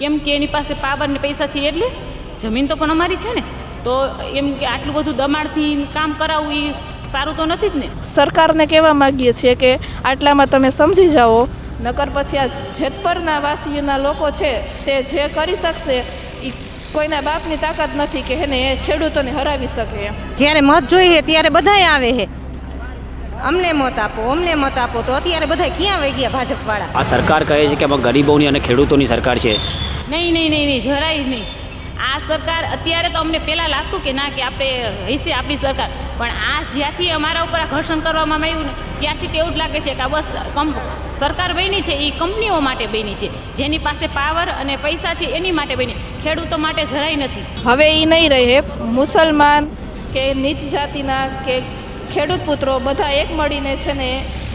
કેમ કે એની પાસે પાવર ને પૈસા છે એટલે જમીન તો પણ અમારી છે ને, તો એમ કે આટલું બધું દમાડથી કામ કરાવવું એ સારું તો નથી જ ને. સરકારને કહેવા માગીએ છીએ કે આટલામાં તમે સમજી જાઓ, નકર પછી આ જેતપરના વાસીઓના લોકો છે તે જે કરી શકશે એ કોઈના બાપની તાકાત નથી કે એને એ ખેડૂતોને હરાવી શકે એમ. જ્યારે મત જોઈએ ત્યારે બધાય આવે છે, અમને મત આપો અમને મત આપો, તો અત્યારે બધા ક્યાં વહી ગયા ભાજપવાળા? આ સરકાર કહે છે કે આમાં ગરીબોની અને ખેડૂતોની સરકાર છે. નહીં નહીં નહીં નહીં, જરાય જ નહીં. આ સરકાર અત્યારે તો અમને પહેલાં લાગતું કે ના કે આપણે હશે આપણી સરકાર, પણ આ જ્યાંથી અમારા ઉપર આ ઘર્ષણ કરવામાં આવ્યું ને ત્યારથી તો એવું જ લાગે છે કે આ બસ સરકાર બની છે એ કંપનીઓ માટે બની છે, જેની પાસે પાવર અને પૈસા છે એની માટે બની, ખેડૂતો માટે જરાય નથી. હવે એ નહીં રહે, મુસલમાન કે નીચ જાતિના કે ખેડૂત પુત્રો બધા એક મળીને છે ને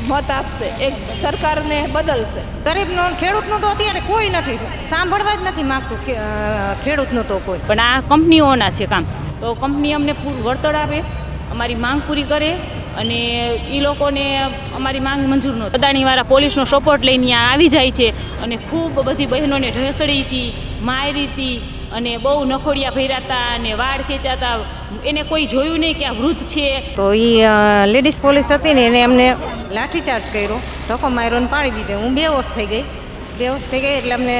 મત આપશે, એક સરકારને બદલશે. ગરીબનો ખેડૂતનો તો અત્યારે કોઈ નથી સાંભળવા જ નથી માગતું, ખેડૂતનો તો કોઈ. પણ આ કંપનીઓના છે કામ, તો કંપની અમને પૂરું વળતર આપે, અમારી માંગ પૂરી કરે, અને એ લોકોને અમારી માંગ મંજૂર નહોતી. અદાણીવાળા પોલીસનો સપોર્ટ લઈને ત્યાં આવી જાય છે અને ખૂબ બધી બહેનોને ઢસડી હતી, મારી હતી, અને બહુ નખોડિયા ભર્યા હતા અને વાળ ખેંચાતા. એને કોઈ જોયું નહીં કે આ વૃદ્ધ છે. તો એ લેડીઝ પોલીસ હતી ને એને એમને લાઠીચાર્જ કર્યો, ધક્કો માર્યો ને પાડી દીધો. હું બેહોશ થઈ ગઈ એટલે અમને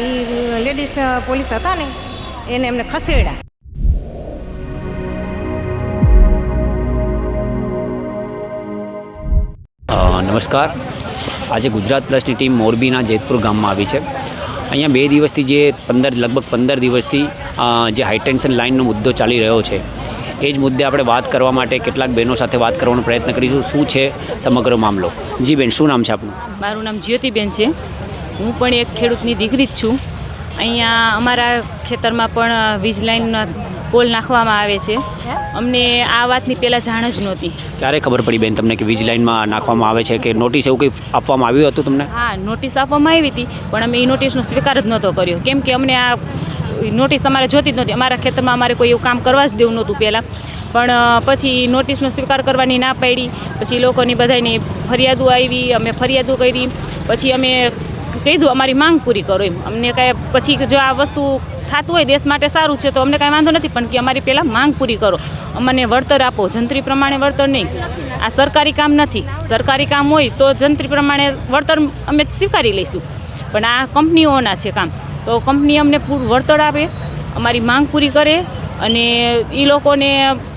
એ લેડીઝ પોલીસ હતા ને એને એમને ખસેડ્યા. નમસ્કાર. આજે ગુજરાત પ્લસની ટીમ મોરબીના જેતપુર ગામમાં આવી છે. અહીંયા 2 દિવસથી લગભગ 15 દિવસથી જે હાઈટેન્શન લાઇનનો મુદ્દો ચાલી રહ્યો છે, એ જ મુદ્દે આપણે વાત કરવા માટે કેટલાક બહેનો સાથે વાત કરવાનો પ્રયત્ન કરીશું. શું છે સમગ્ર મામલો? જી બેન, શું નામ છે આપનું? મારું નામ જ્યોતિબેન છે. હું પણ એક ખેડૂતની દીકરી જ છું. અહીંયા અમારા ખેતરમાં પણ વીજ લાઇનના પોલ નાખવામાં આવે છે. અમને આ વાતની પહેલાં જાણ જ નહોતી. ક્યારે ખબર પડી બેન તમને કે વીજ લાઇનમાં નાખવામાં આવે છે, કે નોટિસ એવું કંઈ આપવામાં આવ્યું હતું તમને? હા, નોટિસ આપવામાં આવી હતી, પણ અમે એ નોટિસનો સ્વીકાર જ નહોતો કર્યો, કેમ કે અમને આ નોટિસ અમારે જોતી જ નહોતી. અમારા ખેતરમાં અમારે કોઈ એવું કામ કરવા જ દેવું નહોતું પહેલાં, પણ પછી નોટિસનો સ્વીકાર કરવાની ના પાડી. પછી લોકોની બધાની ફરિયાદો આવી, અમે ફરિયાદો કરી, પછી અમે કીધું અમારી માંગ પૂરી કરો એમ. અમને કાંઈ પછી જો આ વસ્તુ થતું હોય દેશ માટે સારું છે તો અમને કાંઈ વાંધો નથી, પણ કે અમારી પહેલાં માંગ પૂરી કરો, અમને વળતર આપો, જંત્રી પ્રમાણે વળતર નહીં. આ સરકારી કામ નથી, સરકારી કામ હોય તો જંત્રી પ્રમાણે વળતર અમે સ્વીકારી લઈશું, પણ આ કંપનીઓના છે કામ, તો કંપની અમને પૂરું વળતર આપે, અમારી માંગ પૂરી કરે, અને એ લોકોને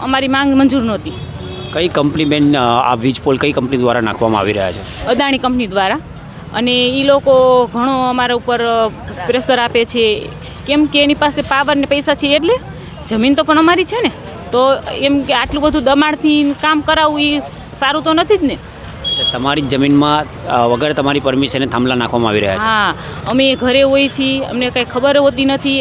અમારી માંગ મંજૂર નહોતી. કઈ કંપની બેન આ વીજ પોલ કઈ કંપની દ્વારા નાખવામાં આવી રહ્યા છે? અદાણી કંપની દ્વારા. અને એ લોકો ઘણો અમારા ઉપર પ્રેશર આપે છે, કેમ કે એની પાસે પાવર ને પૈસા છે એટલે જમીન તો પણ અમારી છે ને, તો એમ કે આટલું બધું દમાડથી કામ કરાવવું એ સારું તો નથી જ ને. તમારી જમીનમાં વગર તમારી પરમિશને થાંભલા નાખવામાં આવી રહ્યા છે? હા, અમે ઘરે હોઈએ છીએ, અમને કંઈ ખબર હોતી નથી.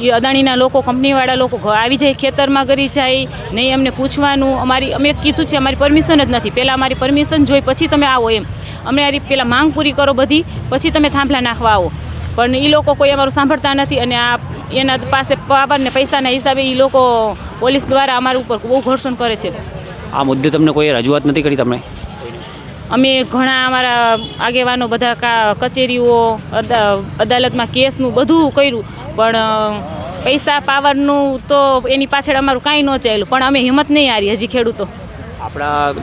એ અદાણીના લોકો, કંપનીવાળા લોકો આવી જાય, ખેતરમાં કરી જાય, નહીં અમને પૂછવાનું. અમે કીધું છે અમારી પરમિશન જ નથી, પહેલાં અમારી પરમિશન જોઈ પછી તમે આવો એમ. અમે પહેલાં માંગ પૂરી કરો બધી, પછી તમે થાંભલા નાખવા આવો, પણ એ લોકો કોઈ અમારું સાંભળતા નથી. અને આ એના પાસે પાવર ને પૈસાના હિસાબે એ લોકો પોલીસ દ્વારા અમારા ઉપર બહુ ઘર્ષણ કરે છે. આ મુદ્દે તમને કોઈ રજૂઆત નથી કરી તમે? અમે ઘણા અમારા આગેવાનો બધા કચેરીઓ, અદાલતમાં કેસનું બધું કર્યું, પણ પૈસા પાવરનું તો એની પાછળ અમારું કાંઈ ન ચાલ્યું, પણ અમે હિંમત નહીં હારી હજી ખેડૂતો. આપણા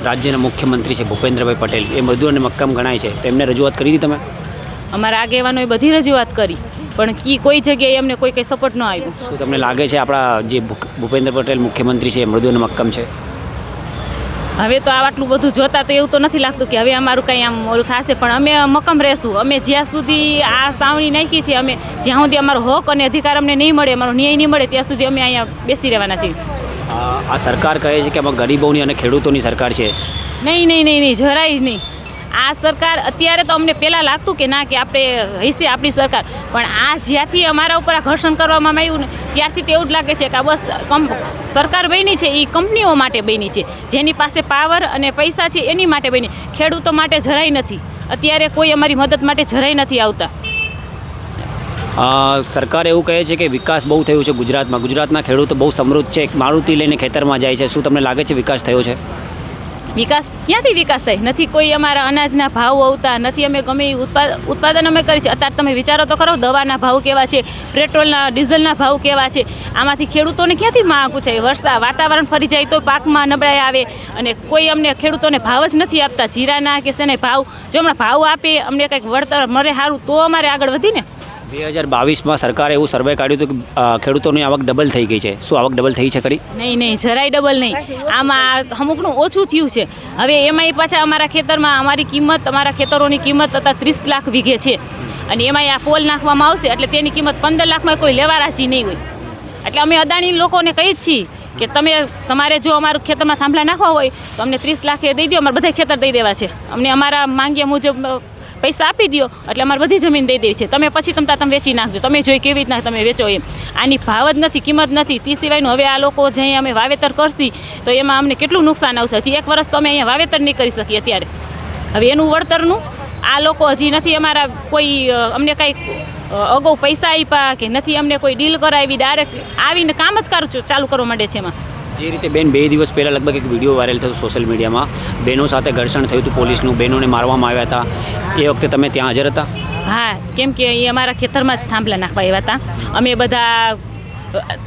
રાજ્યના મુખ્યમંત્રી છે ભૂપેન્દ્રભાઈ પટેલ, એ મધુ અને મક્કમ ગણાય છે, તેમને રજૂઆત કરી હતી તમે? અમારા આગેવાનોએ બધી રજૂઆત કરી, પણ કોઈ જગ્યાએ અમને કોઈ કંઈ સપોર્ટ ન આવ્યું. શું તમને લાગે છે આપણા જે ભૂપેન્દ્ર પટેલ મુખ્યમંત્રી છે એ મૃદુ અને મક્કમ છે? હવે તો આટલું બધું જોતા તો એવું તો નથી લાગતું કે હવે અમારું કંઈ આમ ઓલું થશે, પણ અમે મક્કમ રહેશું. અમે જ્યાં સુધી આ સાવણી નાખી છે, અમે જ્યાં સુધી અમારો હક અને અધિકાર અમને નહીં મળે, અમારો ન્યાય નહીં મળે, ત્યાં સુધી અમે અહીંયા બેસી રહેવાના છીએ. આ સરકાર કહે છે કે આમાં ગરીબોની અને ખેડૂતોની સરકાર છે. નહીં નહીં નહીં નહીં, જરાય જ નહીં. આ સરકાર અત્યારે તો અમને પહેલાં લાગતું કે ના કે આપણે હશે આપણી સરકાર, પણ આ જ્યાંથી અમારા ઉપર આ ઘર્ષણ કરવામાં આવ્યું ને ત્યારથી તો એવું જ લાગે છે કે આ બસ સરકાર બની છે એ કંપનીઓ માટે બની છે, જેની પાસે પાવર અને પૈસા છે એની માટે બની, ખેડૂતો માટે જરાય નથી. અત્યારે કોઈ અમારી મદદ માટે જરાય નથી આવતા. સરકાર એવું કહે છે કે વિકાસ બહુ થયો છે ગુજરાતમાં, ગુજરાતના ખેડૂતો બહુ સમૃદ્ધ છે, મારુતિ લઈને ખેતરમાં જાય છે. શું તમને લાગે છે વિકાસ થયો છે? વિકાસ ક્યાંથી વિકાસ થાય નથી. કોઈ અમારા અનાજના ભાવ આવતા નથી. અમે ગમે એ ઉત્પાદન અમે કરી છે. અત્યારે તમે વિચારો તો ખરો, દવાના ભાવ કેવા છે, પેટ્રોલના ડીઝલના ભાવ કેવા છે. આમાંથી ખેડૂતોને ક્યાંથી માગું થાય? વાતાવરણ ફરી જાય તો પાકમાં નબળાઈ આવે અને કોઈ અમને ખેડૂતોને ભાવ જ નથી આપતા. જીરાના કે શેના ભાવ, જો હમણાં ભાવ આપે અમને કંઈક વળતર મળે સારું તો અમારે આગળ વધીને. 2022માં સરકારે એવું સર્વે કાઢ્યું હતું કે ખેડૂતોની આવક ડબલ થઈ ગઈ છે. શું આવક ડબલ થઈ છે ખરી? નહીં, જરાય ડબલ નહીં. આમાં અમુકનું ઓછું થયું છે. હવે એમાંય પાછા અમારા ખેતરમાં અમારા ખેતરોની કિંમત અત્યારે 30 લાખ વીઘે છે અને એમાંય આ પોલ નાખવામાં આવશે એટલે તેની કિંમત 15 લાખમાં કોઈ લેવા રાજી નહીં હોય. એટલે અમે અદાણી લોકોને કહીએ જ છીએ કે તમારે જો અમારું ખેતરમાં થાંભલા નાખવા હોય તો અમને 30 લાખે દઈ દો. અમારે બધા ખેતર દઈ દેવા છે. અમને અમારા માંગ્યા મુજબ પૈસા આપી દો એટલે અમારે બધી જમીન દઈ દેવી છે. તમે પછી તમે વેચી નાખજો. તમે જોઈ કેવી રીતના તમે વેચો એમ. આની ભાવ જ નથી, કિંમત નથી. તે સિવાયનું હવે આ લોકો જે અમે વાવેતર કરશી તો એમાં અમને કેટલું નુકસાન આવશે. હજી 1 વર્ષ તો અમે અહીંયા વાવેતર નહીં કરી શકીએ અત્યારે. હવે એનું વળતરનું આ લોકો હજી નથી અમારા કોઈ અમને કાંઈ અગાઉ પૈસા આપ્યા કે નથી અમને કોઈ ડીલ કરાવી. ડાયરેક્ટ આવીને કામ જ ચાલુ કરવા માંડે છે. એમાં જે રીતે બેન 2 દિવસ પહેલાં લગભગ એક વિડીયો વાયરલ થયો સોશિયલ મીડિયામાં, બહેનો સાથે ઘર્ષણ થયું હતું પોલીસનું, બહેનોને મારવામાં આવ્યા હતા. એ વખતે તમે ત્યાં હાજર હતા? હા, કેમ કે એ અમારા ખેતરમાં જ થાંભલા નાખવા આવ્યા હતા. અમે બધા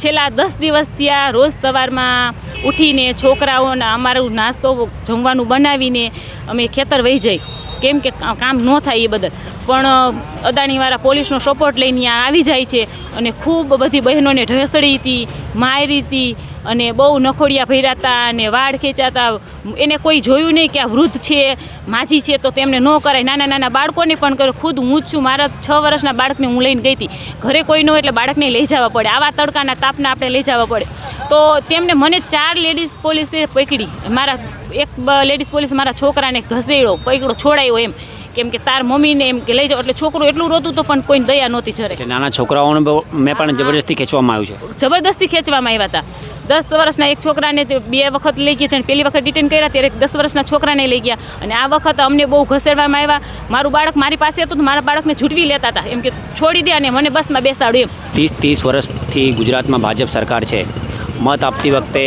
છેલ્લા 10 દિવસથી આ રોજ સવારમાં ઉઠીને છોકરાઓને અમારું નાસ્તો જમવાનું બનાવીને અમે ખેતર વહી જઈ, કેમ કે કામ ન થાય એ બદલ. પણ અદાણીવાળા પોલીસનો સપોર્ટ લઈને ત્યાં આવી જાય છે અને ખૂબ બધી બહેનોને ઢસડી હતી, મારી હતી અને બહુ નખોડિયા ભર્યા હતા અને વાળ ખેંચાતા. એને કોઈ જોયું નહીં કે આ વૃદ્ધ છે, માજી છે તો તેમને ન કરાય. નાના નાના બાળકોને પણ કરે. ખુદ હું જ છું, મારા 6 વર્ષના બાળકને હું લઈને ગઈ હતી. ઘરે કોઈ ન હોય એટલે બાળકને લઈ જવા પડે. આવા તડકાના તાપના આપણે લઈ જવા પડે. તો તેમને મને 4 લેડીઝ પોલીસે પકડી. મારા એક લેડીઝ પોલીસ મારા છોકરાને ઘસેડ્યો, પકડ્યો, છોડાયો એમ, કેમ કે તાર મમ્મીને એમ કે લઈ જાઓ. એટલે છોકરું એટલું રોતું તો પણ કોઈ દયા નહોતી જરાય. નાના છોકરાઓને મેં પણ જબરદસ્તી ખેંચવામાં આવ્યું છે. જબરદસ્તી ખેંચવામાં આવ્યા હતા. 10 વર્ષના એક છોકરાને 2 વખત લઈ ગયા છે અને પહેલી વખત ડિટેન કર્યા ત્યારે 10 વર્ષના છોકરાને લઈ ગયા અને આ વખત અમને બહુ ઘસેડવામાં આવ્યા. મારું બાળક મારી પાસે હતું તો મારા બાળકને છૂટવી લેતા હતા એમ કે છોડી દે અને મને બસમાં બેસાડો એમ. 30 વર્ષથી ગુજરાતમાં ભાજપ સરકાર છે. મત આપતી વખતે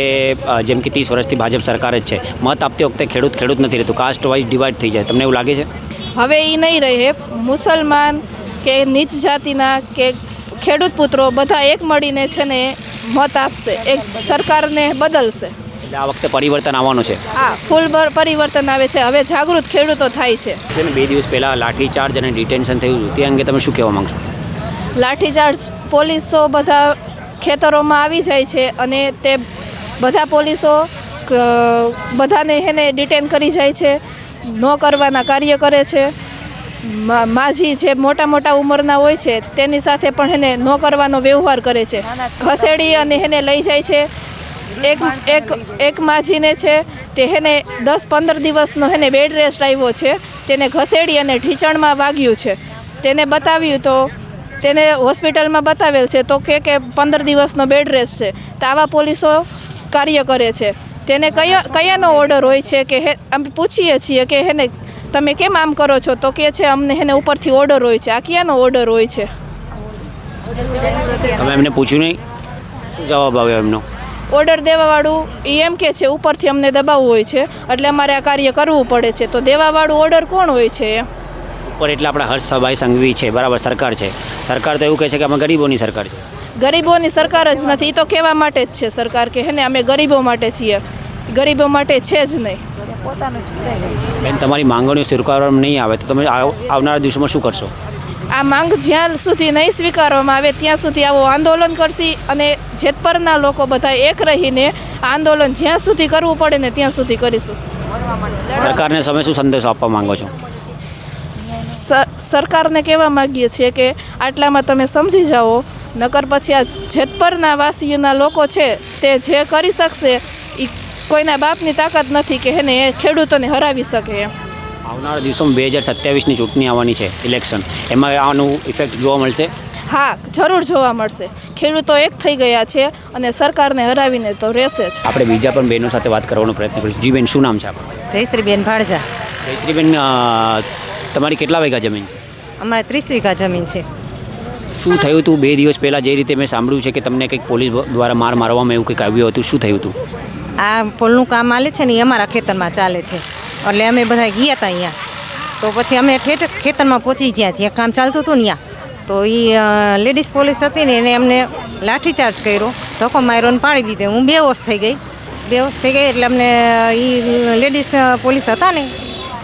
જેમ કે 30 વર્ષથી ભાજપ સરકાર જ છે, મત આપતી વખતે ખેડૂત નથી રહેતું, કાસ્ટ વાઇઝ ડિવાઈડ થઈ જાય. તમને એવું લાગે છે? હવે એ નહીં રહે. મુસલમાન કે નીચ જાતિના કે ખેડૂત પુત્રો બધા એક મળીને છે ને મત આપશે, એક સરકારને બદલશે. એટલે આ વખતે પરિવર્તન આવવાનું છે. હા, ફૂલ પરિવર્તન આવે છે. હવે જાગૃત ખેડૂતો થાય છે. 2 દિવસ પહેલાં લાઠીચાર્જ અને ડિટેન્શન થયું હતું, તે અંગે તમે શું કહેવા માગશો? લાઠીચાર્જ પોલીસો બધા ખેતરોમાં આવી જાય છે અને તે બધા પોલીસો બધાને એને ડિટેન કરી જાય છે, ન કરવાના કાર્ય કરે છે. માજી જે મોટા ઉંમરના હોય છે તેની સાથે પણ એને ન કરવાનો વ્યવહાર કરે છે. ખસેડી અને એને લઈ જાય છે. એક માજીને છે તે એને 10-15 દિવસનો એને બેડ રેસ્ટ આવ્યો છે. તેને ઘસેડી અને ઢીચણમાં વાગ્યું છે. તેને બતાવ્યું તો તેને હોસ્પિટલમાં બતાવેલ છે તો કે 15 દિવસનો બેડ રેસ્ટ છે. તો આવા પોલીસો કાર્ય કરે છે. તેને કયાનો ઓર્ડર હોય છે કે અમે પૂછીએ છીએ કે એને તમે કેમ આમ કરો છો તો કે છે અમને એને ઉપરથી ઓર્ડર હોય છે. આ કયાનો ઓર્ડર હોય છે? તમે એમને પૂછ્યું નહીં? શું જવાબ આવ્યો એમનો? ઓર્ડર દેવાવાળું એમ કે છે ઉપરથી અમને દબાવવું હોય છે એટલે અમારે આ કાર્ય કરવું પડે છે. તો દેવાવાળું ઓર્ડર કોણ હોય છે? ઉપર એટલે આપણા હર્ષભાઈ સંઘવી છે, બરાબર, સરકાર છે. સરકાર તો એવું કહે છે કે અમે ગરીબોની સરકાર છે. ગરીબોની સરકાર જ નથી, એ તો કહેવા માટે જ છે સરકાર કે હેને અમે ગરીબો માટે છીએ. ગરીબો માટે છે જ નહીં. બેન, તમારી માંગણીઓ સ્વીકારવામાં નહીં આવે તો તમે આવનારા દિવસોમાં શું કરશો? આ માંગ જ્યાં સુધી નહીં સ્વીકારવામાં આવે ત્યાં સુધી આવો આંદોલન કરશી અને જેતપરના લોકો બધા એક રહીને આંદોલન જ્યાં સુધી કરવું પડે ને ત્યાં સુધી કરીશું. સરકારને તમે શું સંદેશો આપવા માંગો છો? સરકારને કહેવા માગીએ છીએ કે આટલામાં તમે સમજી જાઓ, નકર પછી આ જેતપરના વાસીઓના લોકો છે તે જે કરી શકશે એ કોઈના બાપની તાકાત નથી કે એને એ ખેડૂતોને હરાવી શકે એમ. આવનારા દિવસોમાં 2027ની ચૂંટણી આવવાની છે, ઇલેક્શન, એમાં આનું ઇફેક્ટ જોવા મળશે? હા, જરૂર જોવા મળશે. ખેડૂતો એક થઈ ગયા છે અને સરકારને હરાવીને તો રહેશે જ. આપણે બીજા પણ બહેનો સાથે વાત કરવાનો પ્રયત્ન કરીશું. જી બેન, શું નામ છે આપણું? જયશ્રીબેન ભાડજા. જયશ્રીબેન, તમારી કેટલા વીઘા જમીન છે? અમારે 30 વીઘા જમીન છે. શું થયું હતું 2 દિવસ પહેલાં? જે રીતે મેં સાંભળ્યું છે કે તમને કંઈક પોલીસ દ્વારા મારવામાં એવું કંઈક આવ્યું હતું, શું થયું હતું? આ પોલનું કામ ચાલે છે ને એ અમારા ખેતરમાં ચાલે છે એટલે અમે બધા ગયા હતા અહીંયા તો પછી અમે ઠેઠ ખેતરમાં પહોંચી ગયા જ્યાં કામ ચાલતું હતું ને ત્યાં તો એ લેડીઝ પોલીસ હતી ને એને અમને લાઠીચાર્જ કર્યો, ધક્કો માર્યો ને પાડી દીધો. હું બેહોશ થઈ ગઈ એટલે અમને એ લેડીઝ પોલીસ હતા ને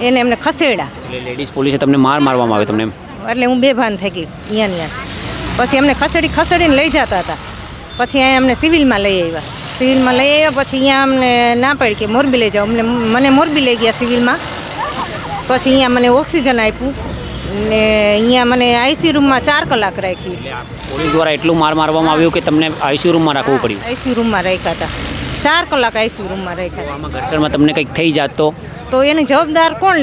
એને અમને ખસેડ્યા. એટલે લેડીઝ પોલીસે તમને મારવામાં આવ્યો તમને? એટલે હું બેભાન થઈ ગઈ અહીંયા પછી અમને ખસેડીને લઈ જતા હતા. પછી અહીંયા અમને સિવિલમાં લઈ આવ્યા. પછી અહીંયા અમને ના પડી કે મોરબી લઈ જાઓ. મને મોરબી લઈ ગયા સિવિલમાં. પછી અહીંયા મને ઓક્સિજન આપ્યું ને અહીંયા મને આઈસીયુ રૂમમાં 4 કલાક રાખી. પોલીસ દ્વારા એટલું મારવામાં આવ્યું કે તમને આઈસીયુ રૂમમાં રાખવું પડ્યું? આઈસીયુ રૂમમાં રાખ્યા હતા, 4 કલાક આઈસીયુ રૂમમાં રાખ્યા. આમાં ઘર્ષણમાં તમને કંઈક થઈ જાત તો એની જવાબદાર કોણ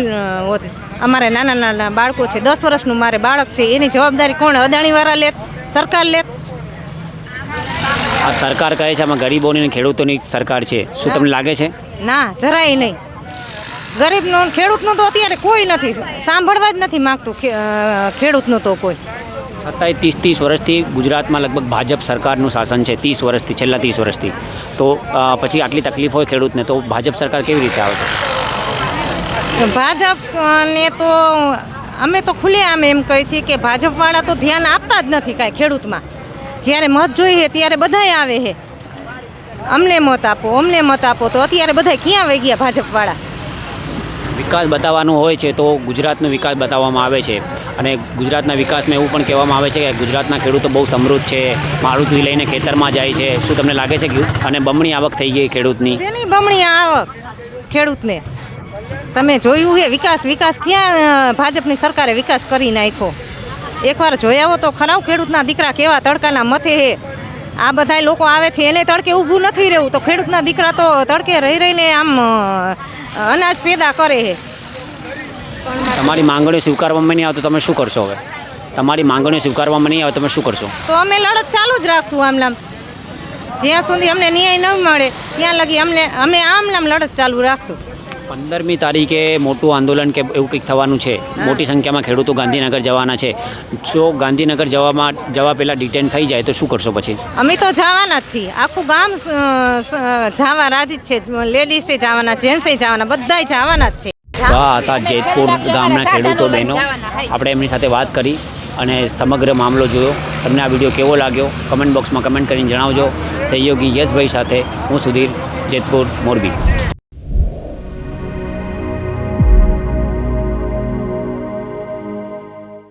હોત? અમારે નાના બાળકો છે, 10 વર્ષનું મારે બાળક છે, એની જવાબદારી કોણ? અદાણીવાળા લેત? સરકાર લેત? આ સરકાર કહે છે આમાં ગરીબોની અને ખેડૂતોની સરકાર છે, શું તમને લાગે છે? ના, જરાય નહીં. ગરીબનો ખેડૂતનો તો અત્યારે કોઈ નથી સાંભળવા જ નથી માગતું. ખેડૂતનો તો કોઈ છતાંય 30 વર્ષથી ગુજરાતમાં લગભગ ભાજપ સરકારનું શાસન છે. 30 વર્ષથી, છેલ્લા 30 વર્ષથી. તો પછી આટલી તકલીફ હોય ખેડૂતને તો ભાજપ સરકાર કેવી રીતે આવે છે? ભાજપને તો અમે તો ખુલ્લેઆમ એમ કહીએ છીએ કે ભાજપવાળા તો ધ્યાન આપતા જ નથી કાંઈ ખેડૂતમાં. જ્યારે મત જોઈએ ત્યારે બધાય આવે છે, અમને મત આપો તો અત્યારે બધા ક્યાં વહી ગયા ભાજપવાળા? વિકાસ બતાવવાનો હોય છે તો ગુજરાતનો વિકાસ બતાવવામાં આવે છે અને ગુજરાતના વિકાસમાં એવું પણ કહેવામાં આવે છે કે ગુજરાતના ખેડૂતો બહુ સમૃદ્ધ છે, માળુથી લઈને ખેતરમાં જાય છે. શું તમને લાગે છે કે અને બમણી આવક થઈ ગઈ ખેડૂતની? એની બમણી આવક ખેડૂતને તમે જોયું છે? વિકાસ ક્યાં ભાજપની સરકારે વિકાસ કરી નાખ્યો? એકવાર જોઈ આવો તો ખરાબ ખેડૂતના દીકરા કેવા તડકાના મથે છે. આ બધા લોકો આવે છે એને તડકે ઊભું નથી રહેવું તો ખેડૂતના દીકરા તો તડકે રહીને આમ અનાજ પેદા કરે છે. તમારી માંગણીઓ સ્વીકારવામાં નહીં આવે તો તમે શું કરશો? હવે તમારી માંગણીઓ સ્વીકારવામાં નહીં આવે તમે શું કરશો? તો અમે લડત ચાલુ જ રાખશું આમનામ. જ્યાં સુધી અમને ન્યાય ન મળે ત્યાં લગી અમે આમનામ લડત ચાલુ રાખશું. 15મી તારીખે મોટું આંદોલન કે એવું કંઈક થવાનું છે. મોટી સંખ્યામાં ખેડૂતો ગાંધીનગર જવાના છે. જો ગાંધીનગર જવા પહેલાં ડિટેન થઈ જાય તો શું કરશો પછી? અમે તો જવાના જ છીએ. આખું ગામ જવા રાજી જ છે. લેડીઝે જવાના, જેન્ટ્સે જવાના, બધાય જવાના જ છે. આ હતા જેતપુર ગામના ખેડૂતો બહેનો. આપણે એમની સાથે વાત કરી અને સમગ્ર મામલો જોયો. તમને આ વિડીયો કેવો લાગ્યો કમેન્ટ બોક્સમાં કમેન્ટ કરીને જણાવજો. સહયોગી યશભાઈ સાથે હું સુધીર, જેતપુર, મોરબી.